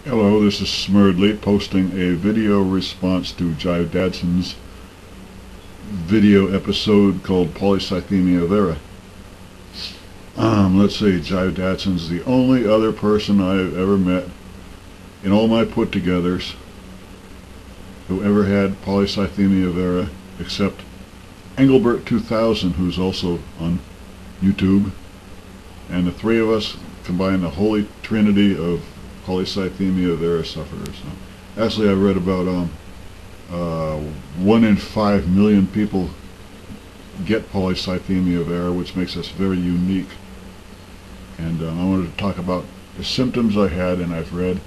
Hello, this is Smerdley posting a video response to Jive Dadson's video episode called Polycythemia vera. Let's see, Jive Dadson's the only other person I've ever met in all my put-togethers who ever had Polycythemia vera, except Engelbert 2000, who's also on YouTube, and the three of us combine the holy trinity of Polycythemia vera sufferers. Actually, I read about 1 in 5 million people get Polycythemia vera, which makes us very unique. And I wanted to talk about the symptoms I had, and I've read,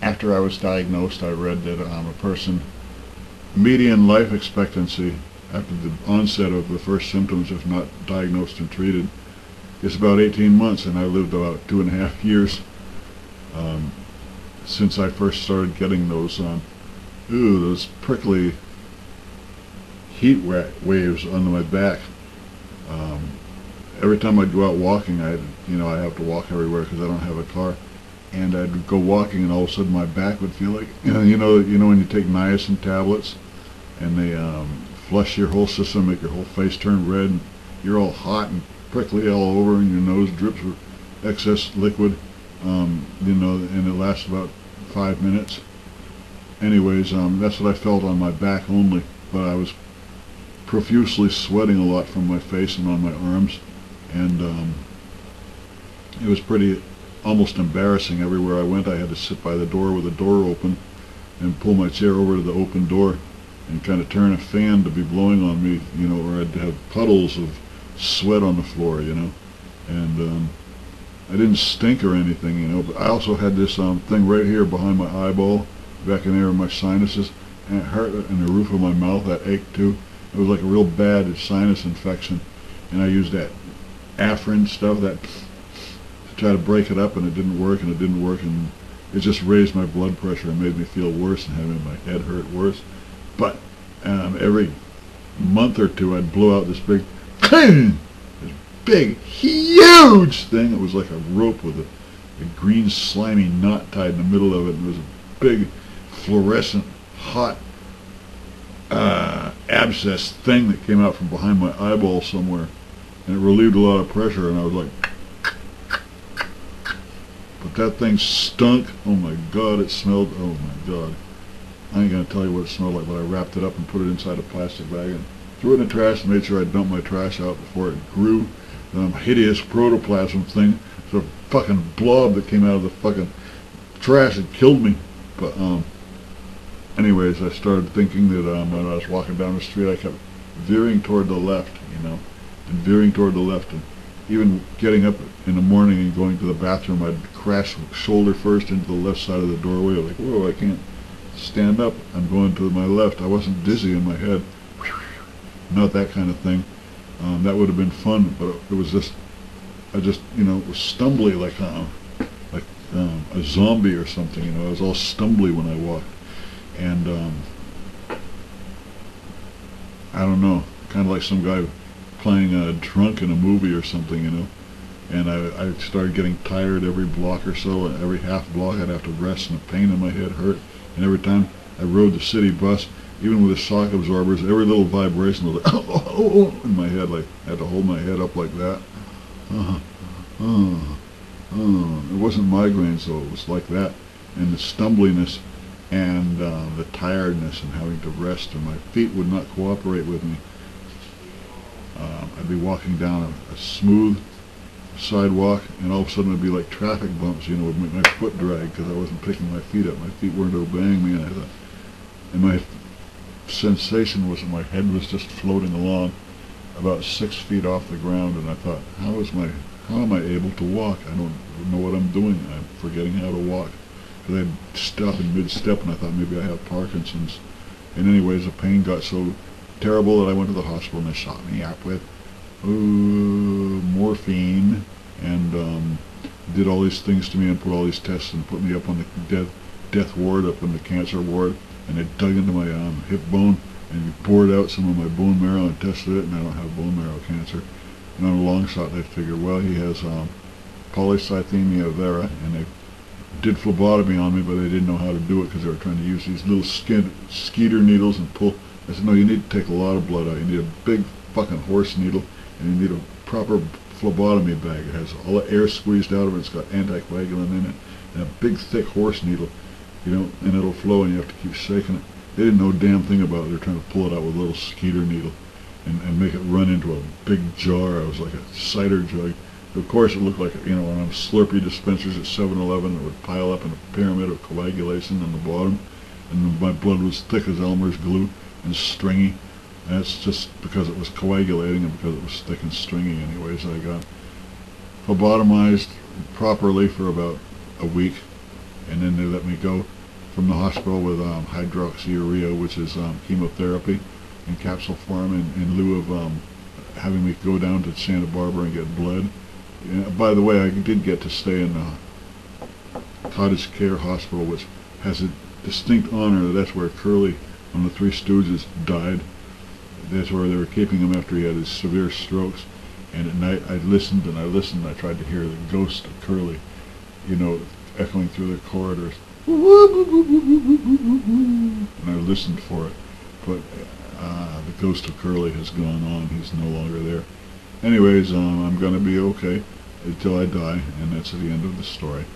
after I was diagnosed, I read that a person, median life expectancy after the onset of the first symptoms, if not diagnosed and treated, is about 18 months, and I lived about 2.5 years since I first started getting those prickly heat waves under my back. Every time I'd go out walking, I have to walk everywhere because I don't have a car, and I'd go walking, and all of a sudden my back would feel like, you know when you take niacin tablets and they flush your whole system, make your whole face turn red, and you're all hot and prickly all over, and your nose drips with excess liquid, and it lasts about 5 minutes. Anyways, that's what I felt on my back only, but I was profusely sweating a lot from my face and on my arms, and it was almost embarrassing. Everywhere I went, I had to sit by the door with the door open and pull my chair over to the open door and kind of turn a fan to be blowing on me, or I'd have puddles of sweat on the floor, and I didn't stink or anything, but I also had this thing right here behind my eyeball, back in there in my sinuses, and it hurt in the roof of my mouth. That ached too. It was like a real bad sinus infection, and I used that Afrin stuff to try to break it up, and it didn't work, and it just raised my blood pressure and made me feel worse and having my head hurt worse. But every month or two I'd blow out this big, huge thing. It was like a rope with a green slimy knot tied in the middle of it, and it was a big fluorescent hot abscess thing that came out from behind my eyeball somewhere, and it relieved a lot of pressure, and I was like, but that thing stunk. Oh my god, it smelled, oh my god, I ain't gonna tell you what it smelled like, but I wrapped it up and put it inside a plastic bag and threw it in the trash and made sure I dumped my trash out before it grew. Hideous protoplasm thing, it's a fucking blob that came out of the fucking trash and killed me. But anyways, I started thinking that when I was walking down the street, I kept veering toward the left, and veering toward the left, and even getting up in the morning and going to the bathroom, I'd crash shoulder first into the left side of the doorway, like, whoa, I can't stand up, I'm going to my left. I wasn't dizzy in my head, not that kind of thing. That would have been fun, but it was just, it was stumbly, like a zombie or something, I was all stumbly when I walked, and I don't know, kind of like some guy playing drunk in a movie or something, and I started getting tired every block or so, and every half block I'd have to rest, and the pain in my head hurt, and every time I rode the city bus, even with the shock absorbers, every little vibration was like, oh, in my head, like I had to hold my head up like that. It wasn't migraines though, it was like that, and the stumbliness and the tiredness and having to rest, and my feet would not cooperate with me. I'd be walking down a smooth sidewalk, and all of a sudden it'd be like traffic bumps, it would make my foot drag because I wasn't picking my feet up. My feet weren't obeying me, and I thought, and my sensation was that my head was just floating along about 6 feet off the ground, and I thought, how am I able to walk? I don't know what I'm doing. I'm forgetting how to walk. Because I'd stop in mid-step, and I thought maybe I have Parkinson's. And anyways, the pain got so terrible that I went to the hospital, and they shot me up with morphine, and did all these things to me, and put all these tests, and put me up on the death ward, up in the cancer ward, and they dug into my hip bone, and bored out some of my bone marrow and tested it, and I don't have bone marrow cancer. And on a long shot, they figured, well, he has Polycythemia vera, and they did phlebotomy on me, but they didn't know how to do it because they were trying to use these little skeeter needles and pull. I said, no, you need to take a lot of blood out. You need a big fucking horse needle, and you need a proper phlebotomy bag. It has all the air squeezed out of it. It's got anticoagulant in it, and a big thick horse needle, you know, and it'll flow, and you have to keep shaking it. They didn't know a damn thing about it. They're trying to pull it out with a little skeeter needle and make it run into a big jar. It was like a cider jug. Of course, it looked like, you know, one of them Slurpee dispensers at 7-Eleven that would pile up in a pyramid of coagulation on the bottom. And my blood was thick as Elmer's glue and stringy. And that's just because it was coagulating and because it was thick and stringy anyways. I got phlebotomized properly for about a week, and then they let me go from the hospital with hydroxyurea, which is chemotherapy in capsule form, in lieu of having me go down to Santa Barbara and get blood. By the way, I did get to stay in Cottage Care Hospital, which has a distinct honor. That's where Curly on the Three Stooges died. That's where they were keeping him after he had his severe strokes. And at night I listened and I listened. I tried to hear the ghost of Curly, you know, echoing through the corridors. And I listened for it. But the ghost of Curly has gone on. He's no longer there. Anyways, I'm going to be okay until I die, and that's the end of the story.